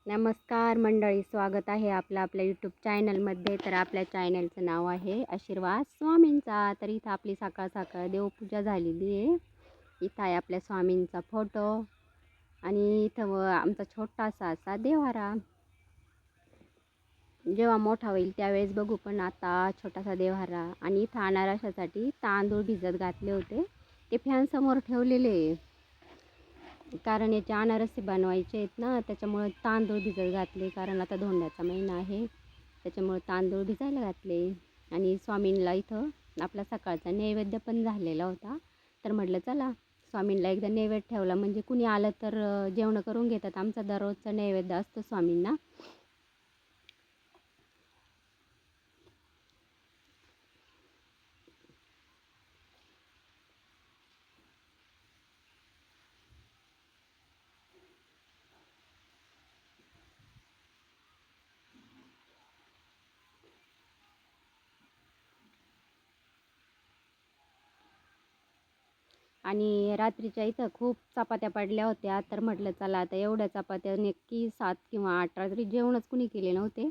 नमस्कार मंडळी, स्वागत आहे आपलं आपल्या यूट्यूब चॅनलमध्ये. तर आपल्या चॅनलचं नाव आहे आशीर्वाद स्वामींचा. तर इथं आपली सकाळ सकाळ देवपूजा झालेली आहे. इथं आहे आपल्या स्वामींचा फोटो आणि इथं आमचा छोटासा असा देव्हारा. जेव्हा मोठा होईल त्यावेळेस बघू, पण आता छोटासा देव्हारा. आणि इथं अनारसासाठी तांदूळ भिजत घातले होते, ते फॅनसमोर ठेवलेले आहे. कारण याचे अनारसे बनवायचे आहेत ना, त्याच्यामुळे तांदूळ भिजत घातले. कारण आता धोंड्याचा महिना आहे, त्याच्यामुळे तांदूळ भिजायला घातले. आणि स्वामींना इथं आपला सकाळचा नैवेद्य पण झालेला होता. तर म्हटलं चला स्वामींना एकदा नैवेद्य ठेवला म्हणजे कुणी आलं तर जेवण करून घेतात. आमचा दररोजचा नैवेद्य असतो स्वामींना. आणि रात्रीच्या इथं खूप चपात्या पडल्या होत्या. तर म्हटलं चला आता एवढ्या चपात्या नक्की 7 किंवा 8 रात्री जेवणच कुणी केले नव्हते.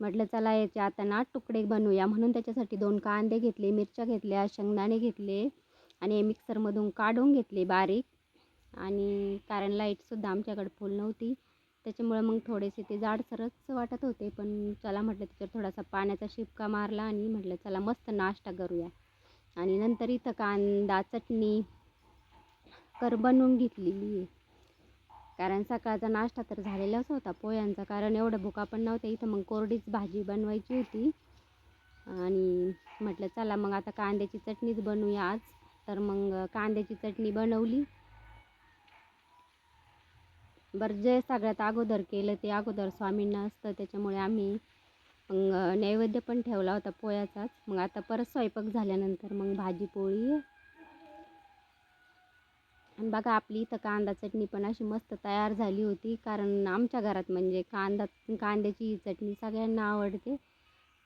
म्हटलं चला याचे आता ना तुकडे बनवूया, म्हणून त्याच्यासाठी 2 कांदे घेतले, मिरच्या घेतल्या, शेंगदाणे घेतले आणि मिक्सरमधून काढून घेतले बारीक. आणि कारण लाईटसुद्धा आमच्याकडे फुल नव्हती, त्याच्यामुळे मग थोडेसे ते जाडसरच वाटत होते. पण चला म्हटलं त्याच्यावर थोडासा पाण्याचा शिपका मारला आणि म्हटलं चला मस्त नाश्ता करूया. आणि नंतर इथं कांदा चटणी बनवून घेतलेली आहे. कारण सकाळचा नाश्ता तर झालेलाच होता पोह्यांचा, कारण एवढं भुका पण नव्हत्या. इथं मग कोरडीच भाजी बनवायची होती आणि म्हटलं चला मग आता कांद्याची चटणीच बनवूया आज. तर मग कांद्याची चटणी बनवली. बरं, जे सगळ्यात अगोदर केलं ते अगोदर स्वामींना असतं, त्याच्यामुळे आम्ही मग नैवेद्य पण ठेवला होता पोह्याचाच. मग आता परत स्वयंपाक झाल्यानंतर मग भाजी पोळी. आणि बघा आपली इथं कांदा चटणी पण अशी मस्त तयार झाली होती. कारण आमच्या घरात म्हणजे कांद्याची चटणी सगळ्यांना आवडते.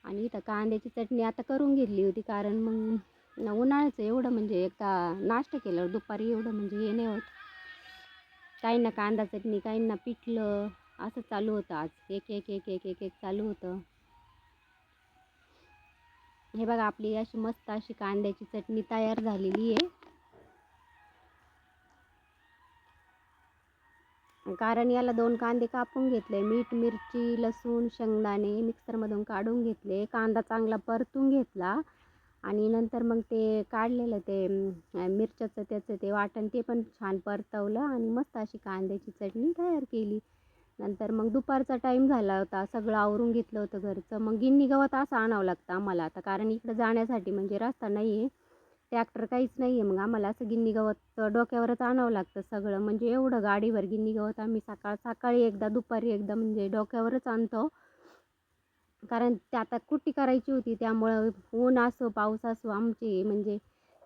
आणि इथं कांद्याची चटणी आता करून घेतली होती, कारण मग उन्हाळ्याचं एवढं म्हणजे एकदा नाश्ता केल्यावर दुपारी एवढं म्हणजे हे नाही होत. काहींना कांदा चटणी, काहींना पिठलं, असं चालू होतं. आज एक एक एक एक एक एक चालू होतं. हे बघा आपली अशी मस्त अशी कांद्याची चटणी तयार झालेली आहे. कारण याला 2 कांदे कापून घेतले, मीठ, मिरची, लसूण, शेंगदाणे मिक्सरमधून काढून घेतले, कांदा चांगला परतून घेतला आणि नंतर मग ते काढलेलं ते मिरच्याचं त्याचं ते वाटण ते पण छान परतवलं आणि मस्त अशी कांद्याची चटणी तयार केली. नंतर मग दुपारचा टाईम झाला होता, सगळं आवरून घेतलं होतं घरचं. मग गिन्नी गवत असं आणावं लागतं आम्हाला आता, कारण इकडं जाण्यासाठी म्हणजे रस्ता नाही आहे, ट्रॅक्टर काहीच नाही आहे. मग आम्हाला असं गिन्नी गवत डोक्यावरच आणावं लागतं सगळं. म्हणजे एवढं गाडीवर गिन्नी गवत आम्ही सकाळी एकदा, दुपारी एकदा म्हणजे डोक्यावरच आणतो. कारण ते आता कुट्टी करायची होती, त्यामुळं ऊन असो पाऊस असो आमची म्हणजे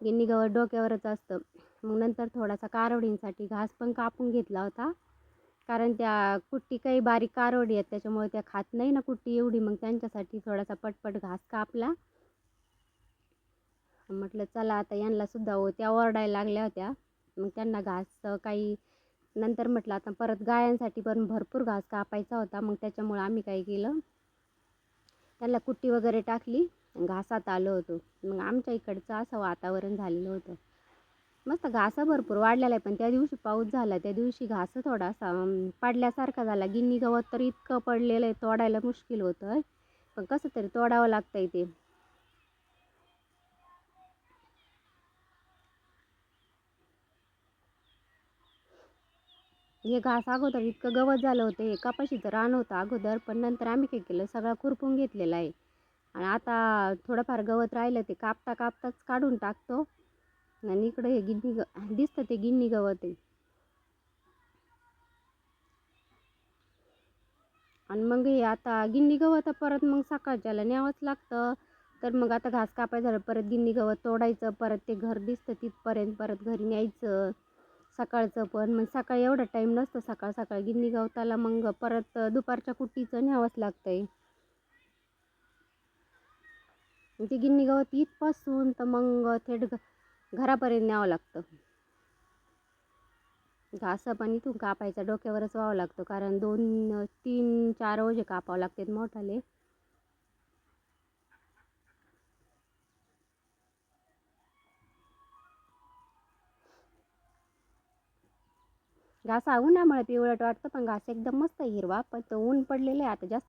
गिन्नी गवत डोक्यावरच असतं. मग नंतर थोडासा कारोडींसाठी घास पण कापून घेतला होता, कारण त्या कुट्टी काही बारीक कारोडी आहेत, त्याच्यामुळे त्या खात नाही ना कुट्टी एवढी. मग त्यांच्यासाठी थोडासा पटपट घास कापला. म्हटलं चला आता यांना सुद्धा त्या ओरडायला लागल्या होत्या, मग त्यांना घास काही नंतर म्हटलं आता परत गायांसाठी पण भरपूर घास कापायचा होता. मग त्याच्यामुळं आम्ही काय केलं, त्यांना कुट्टी वगैरे टाकली, घासात आलो होतो. मग आमच्या इकडचं असं वातावरण झालेलं होतं, मस्त घासा भरपूर वाढलेला आहे. पण त्या दिवशी पाऊस झाला, त्या दिवशी घास थोडासा पडल्यासारखा झाला. गिन्नी गवत तर इतकं पडलेलं आहे, तोडायला मुश्किल होतं, पण कसं तरी तोडावं लागतंय ते. हे घास अगोदर इतकं गवत झालं होतं, हे कपाशीचं रान होतं अगोदर, पण नंतर आम्ही काय केलं सगळं खुरपून घेतलेलं आहे. आणि आता थोडंफार गवत राहिलं ते कापताच काढून टाकतो. आणि इकडं हे दिसतं ते गिन्नी गवत आहे. आणि मग हे आता गिन्नी गवत परत मग सकाळच्याला न्यावंच लागतं. तर मग आता घास कापायचं झालं, परत गिन्नी गवत तोडायचं, परत ते घर दिसतं तिथपर्यंत परत घरी न्यायचं सकाळचं. पण मग सकाळी एवढा टाईम नसतो सकाळ गिन्नी गवताला, मग परत दुपारच्या कुट्टीचं न्यावंच लागतंय. ते गिन्नी गवत इथपासून तर मग थेट घरापर्यंत न्यावं लागतं. घास पण इथून कापायचा डोक्यावरच व्हावं लागतो, कारण 2-3-4 ओझे कापावं लागतात मोठाले. घास उन्हामुळे पिवळट वाटतं, पण घास एकदम मस्त हिरवा, पण तो ऊन पडलेलं आहे आता जास्त